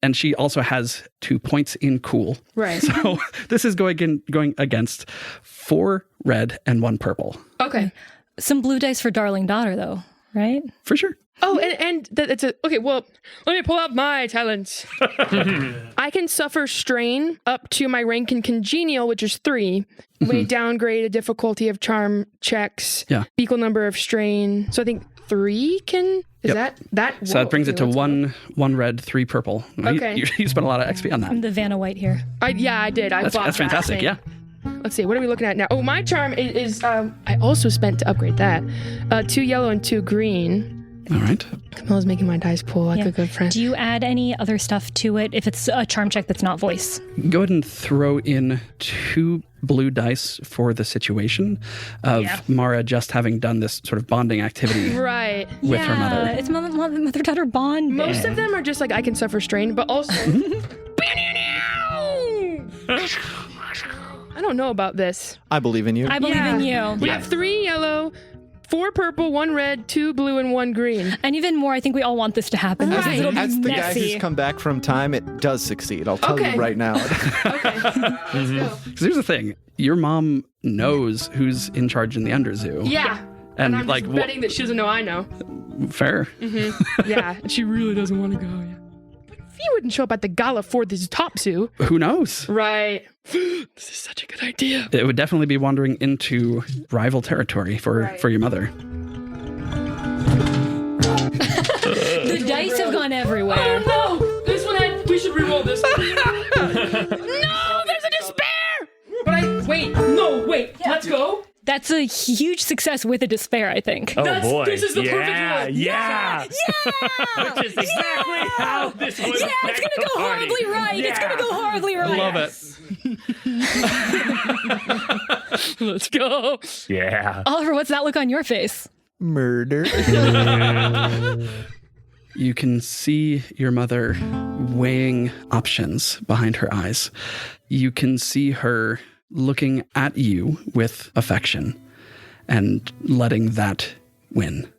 and she also has 2 points in cool. Right. So this is going against 4 red and 1 purple. Okay. Some blue dice for darling daughter, though, right? For sure. Oh, and it's okay, well, let me pull out my talents. I can suffer strain up to my rank in congenial, which is 3. Way downgrade a difficulty of charm checks. Yeah. Equal number of strain. So I think 3 can... Is that? So that brings it to 1 red, 3 purple. Okay. You spent a lot of XP on that. I'm the Vanna White here. I did. I bought That's fantastic, thing. yeah. Let's see, what are we looking at now? Oh, my charm is I also spent to upgrade that. 2 yellow and 2 green. All right. Camilla's making my dice pool like a good friend. Do you add any other stuff to it if it's a charm check that's not voice? Go ahead and throw in 2 blue dice for the situation of Mara just having done this sort of bonding activity Right. with her mother. It's mother-daughter bond. Most of them are just like, I can suffer strain, but also... I don't know about this. I believe in you. I believe in you. We have 3 yellow, 4 purple, 1 red, 2 blue, and 1 green. And even more, I think we all want this to happen. Right. It'll be As the guy messy. who's come back from time, it does succeed. I'll tell Okay. you right now. Okay. Let's go. Because here's the thing. Your mom knows who's in charge in the Underzoo. Yeah. And I'm like, just betting that she doesn't know I know. fair. Yeah. And she really doesn't want to go. Yeah. But you wouldn't show up at the gala for this top zoo. Who knows? Right. This is such a good idea. It would definitely be wandering into rival territory for your mother. The dice have gone everywhere. Oh no! This one we should re-roll this. No! There's a despair! But wait. Let's go. That's a huge success with a despair, I think. Oh, boy. This is the perfect one. Yeah. Yeah! Which is exactly how this was. Yeah, it's gonna go horribly right. Yeah. It's gonna go horribly right. Love it. Let's go. Yeah. Oliver, what's that look on your face? Murder. You can see your mother weighing options behind her eyes. You can see her looking at you with affection and letting that win.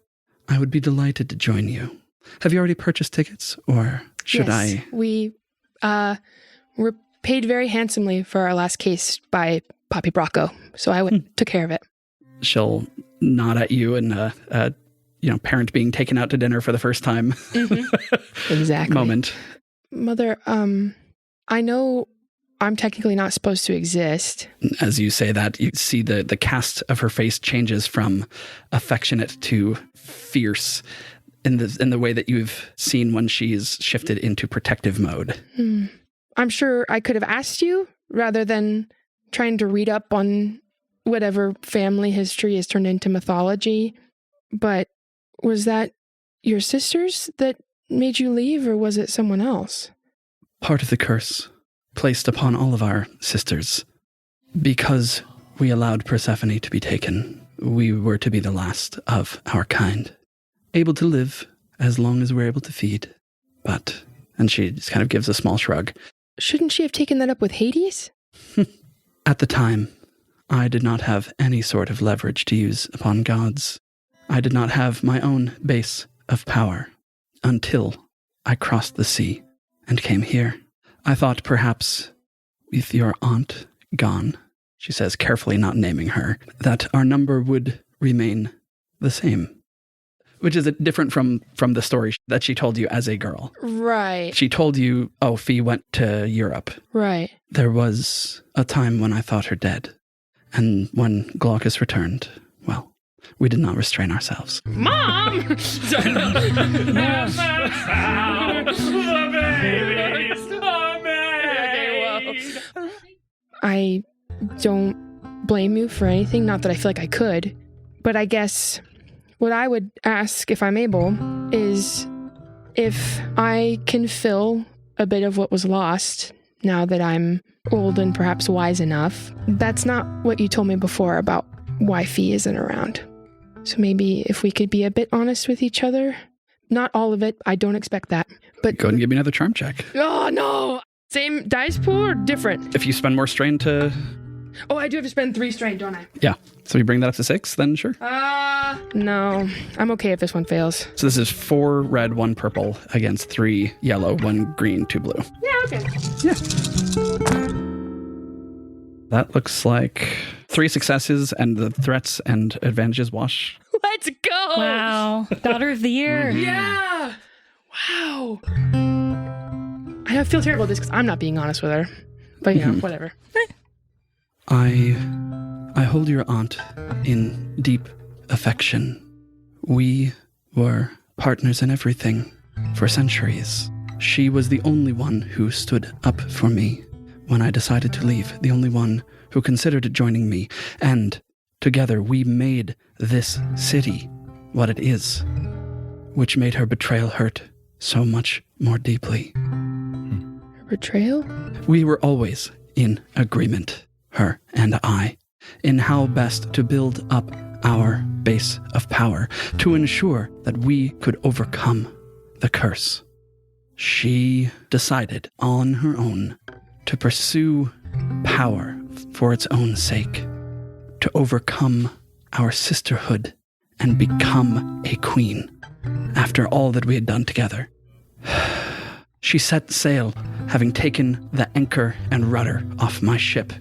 I would be delighted to join you. Have you already purchased tickets, or should Yes, we were paid very handsomely for our last case by Poppy Bracco, so I took care of it. She'll nod at you and parent being taken out to dinner for the first time Exactly. moment. Mother, I know I'm technically not supposed to exist. As you say that, you see the cast of her face changes from affectionate to fierce in the way that you've seen when she's shifted into protective mode. I'm sure I could have asked you rather than trying to read up on whatever family history is turned into mythology. But was that your sisters that made you leave, or was it someone else? Part of the curse placed upon all of our sisters. Because we allowed Persephone to be taken, we were to be the last of our kind. Able to live as long as we're able to feed. But, and she just kind of gives a small shrug. Shouldn't she have taken that up with Hades? At the time, I did not have any sort of leverage to use upon gods. I did not have my own base of power. until I crossed the sea and came here. I thought perhaps with your aunt gone, she says, carefully not naming her, that our number would remain the same. Which is different from the story that she told you as a girl. Right. She told you, oh, Fee went to Europe. Right. There was a time when I thought her dead. And when Glaucus returned, well, we did not restrain ourselves. Mom! I don't blame you for anything, not that I feel like I could, but I guess what I would ask, if I'm able, is if I can fill a bit of what was lost now that I'm old and perhaps wise enough. That's not what you told me before about why Fee isn't around. So maybe if we could be a bit honest with each other. Not all of it, I don't expect that. But Go ahead and give me another charm check. oh no! Same dice pool or different? If you spend more strain to... Oh, I do have to spend 3 strain, don't I? Yeah. So you bring that up to 6, then sure. No. I'm okay if this one fails. So this is 4 red, 1 purple against 3 yellow, 1 green, 2 blue. Yeah, okay. That looks like 3 successes and the threats and advantages wash. Let's go! Wow. Daughter of the year. Yeah! Wow. I feel terrible about this because I'm not being honest with her. But, you know, whatever. I hold your aunt in deep affection. We were partners in everything for centuries. She was the only one who stood up for me when I decided to leave, the only one who considered joining me, and together we made this city what it is, which made her betrayal hurt so much more deeply. Betrayal? We were always in agreement, her and I, in how best to build up our base of power to ensure that we could overcome the curse. She decided on her own to pursue power for its own sake, to overcome our sisterhood and become a queen after all that we had done together. She set sail, having taken the anchor and rudder off my ship.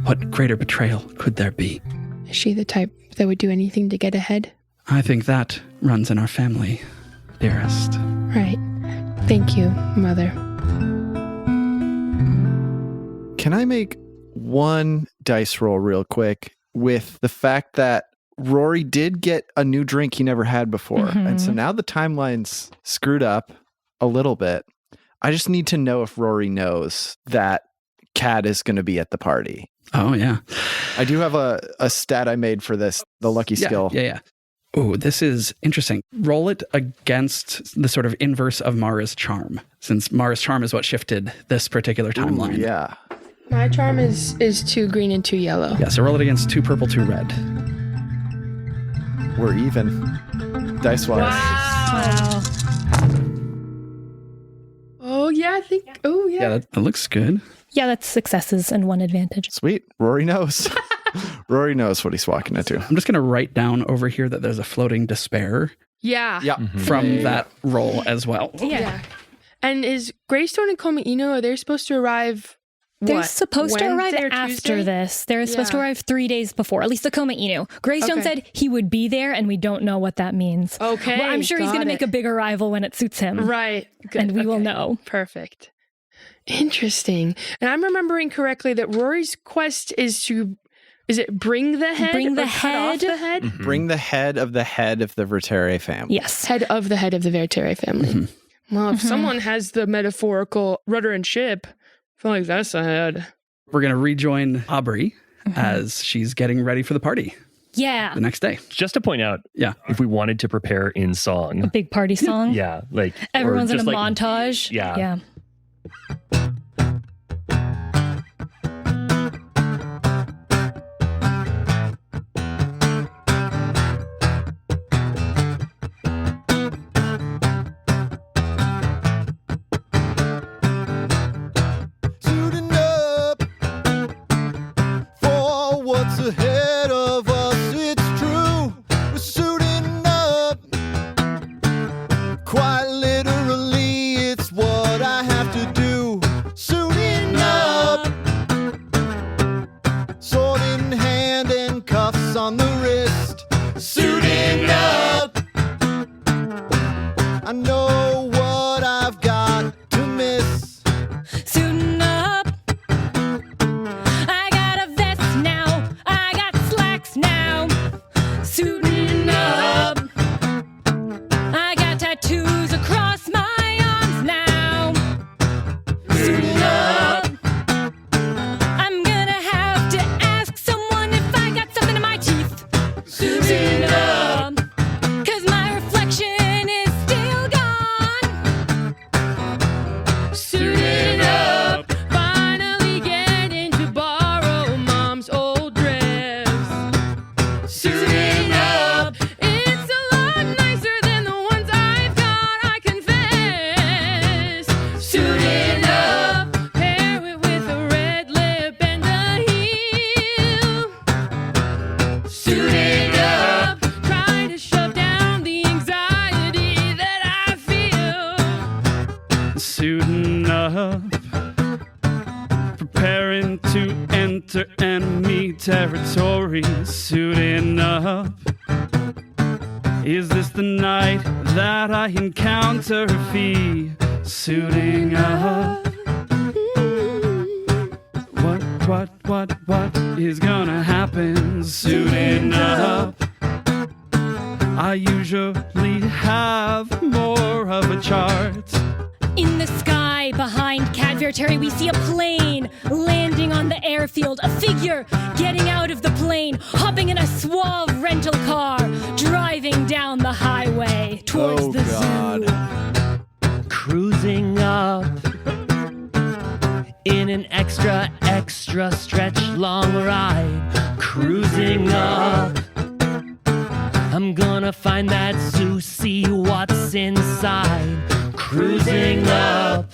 What greater betrayal could there be? Is she the type that would do anything to get ahead? I think that runs in our family, dearest. Right. Thank you, Mother. Can I make one dice roll real quick with the fact that Rory did get a new drink he never had before. And so now the timeline's screwed up a little bit. I just need to know if Rory knows that Kat is going to be at the party. Oh, yeah. I do have a stat I made for this, the lucky skill. Yeah. Oh, this is interesting. Roll it against the sort of inverse of Mara's charm, since Mara's charm is what shifted this particular timeline. Ooh, yeah. My charm is 2 green and 2 yellow. Yeah, so roll it against 2 purple, 2 red. We're even. Dice-wise. Wow. Oh, yeah, I think. Oh, yeah. Yeah, that looks good. Yeah, that's successes and 1 advantage. Sweet. Rory knows. Rory knows what he's walking into. I'm just going to write down over here that there's a floating despair Yeah. from that roll as well. Yeah. And is Greystone and Komeino, are they supposed to arrive? They're what, supposed to arrive Wednesday or after Tuesday? this. They're supposed to arrive 3 days before, at least the Komeino. Greystone Okay. said he would be there, and we don't know what that means. Okay. Well, I'm sure he's going to got make it. a big arrival when it suits him. Right. Good. And we will Okay. know. Perfect. Interesting. And I'm remembering correctly that Rory's quest is to, is it bring the head? Bring the or cut off head? the head? Bring the head of the Vertere family. Yes. Head of the Vertere family. Well, if someone has the metaphorical rudder and ship, I feel like that's a head. We're going to rejoin Aubrey as she's getting ready for the party Yeah. the next day. Just to point out, Yeah. if we wanted to prepare in song, A big party song. yeah, like or Everyone's in a just like- montage. Yeah. Yeah. Suiting up for what's ahead of us. It's true. We're suiting up quite literally. suiting up. I know what I've got to miss. Suiting up. I got a vest now. I got slacks now. Suiting up. I got tattoos across my arms now. Suiting up. I'm gonna have to ask someone if I got something in my teeth. Suiting up. 'Cause my reflection is still gone. Suiting up. Finally getting to borrow mom's old dress. Suiting up. It's a lot nicer than the ones I've got, I confess. Suiting up. Pair it with a red lip and a heel. Suiting up. Try to shove down the anxiety that I feel. Suiting up, preparing to enter enemy territory. Suiting up. Is this the night that I encounter a fee? Suiting up. What is gonna happen? Suiting up. I usually have more of a chart. In the sky behind Cat Vertere, we see a plane landing on the airfield, a figure getting out of the plane, hopping in a suave rental car, driving down the highway towards the zoo. Cruising up in an extra stretch long ride. Cruising up. I'm gonna find that zoo, see what's inside. Cruising up.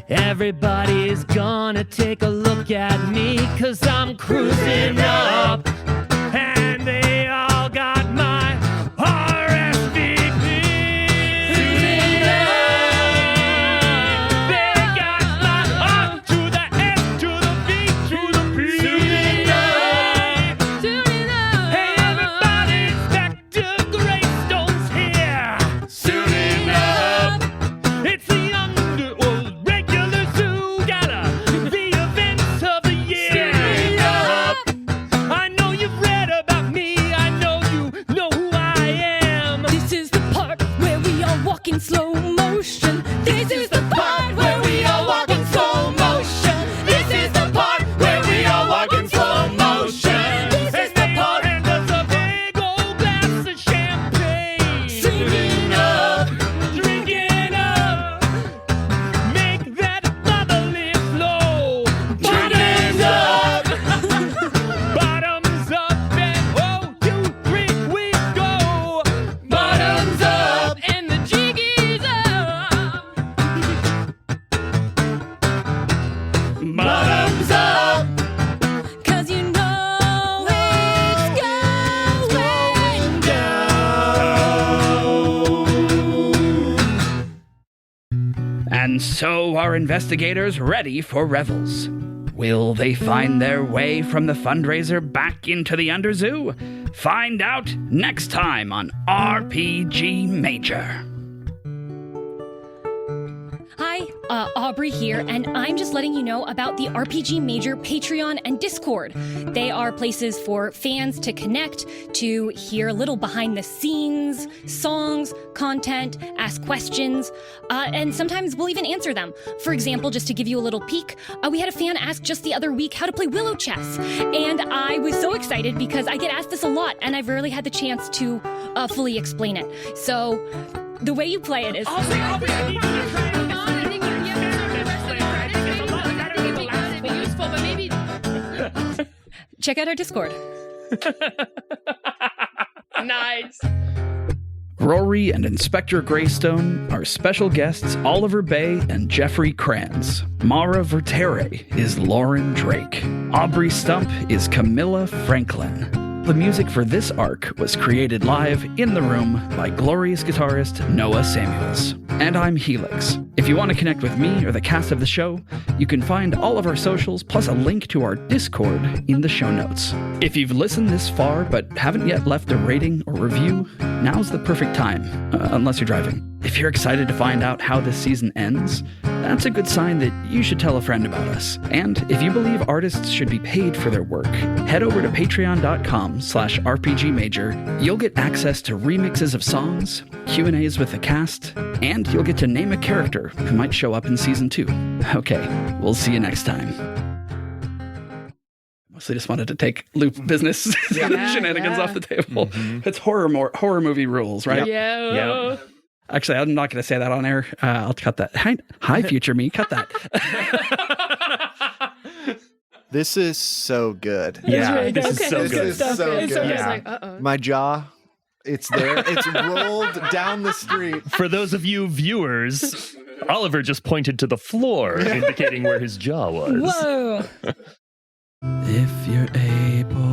Everybody's gonna take a look at me, 'cause I'm cruising up. And they all got my RSVP. Suiting up. They got my R to the S to the V to the P. Suiting up. Suiting up. Hey, everybody, Inspector Greystone's here. Suiting up. It's the regular zoo gala, the events of the year. Suiting up. I know you've read about me. I know you know who I am. This is the part where we all walk in slow motion. This is the part where we all walk in slow motion. This is the part where we all walk in slow motion. This is the part. And there's a big old glass of champagne. Suiting up, drinking up, make that bubbly flow. Bottoms up, bottoms up, and 1, 2, 3, we go. Bottoms up, And the jig is up. bottoms up. 'Cause you know it's going down. And so are investigators ready for revels. Will they find their way from the fundraiser back into the Underzoo? Find out next time on RPG Major. Hi, Aubrey here, and I'm just letting you know about the RPG Major Patreon and Discord. They are places for fans to connect, to hear a little behind the scenes, songs, content, ask questions, and sometimes we'll even answer them. For example, just to give you a little peek, we had a fan ask just the other week how to play Willow chess, and I was so excited because I get asked this a lot, and I've rarely had the chance to fully explain it. So, the way you play it is... Aubrey, I need you to try and Check out our Discord. Nice. Rory and Inspector Greystone are special guests Oliver Bay and Jeffrey Kranz. Mara Vertere is Lauren Drake. Aubrey Stump is Camilla Franklin. The music for this arc was created live in the room by glorious guitarist Noah Samuels. And I'm Helix. If you want to connect with me or the cast of the show, you can find all of our socials plus a link to our Discord in the show notes. If you've listened this far but haven't yet left a rating or review, now's the perfect time, unless you're driving. If you're excited to find out how this season ends, that's a good sign that you should tell a friend about us. And if you believe artists should be paid for their work, head over to patreon.com/RPGmajor. You'll get access to remixes of songs, Q&As with the cast, and you'll get to name a character who might show up in season 2. Okay, we'll see you next time. Mostly just wanted to take loop business shenanigans off the table. It's horror movie rules, right? Yeah. Actually, I'm not going to say that on air. I'll cut that. Hi, future me. Cut that. This is so good. Yeah, really this good. is so This good. is so It's good. almost like, uh-oh. My jaw, it's there. It's rolled down the street. For those of you viewers, Oliver just pointed to the floor, indicating where his jaw was. Whoa. If you're able.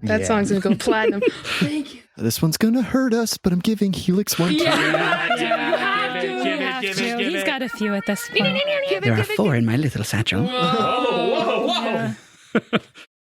That song's gonna go platinum. Thank you. This one's gonna hurt us, but I'm giving Helix one. You have to. He's got a few at this point. There are 4 in my little satchel. Whoa. Yeah.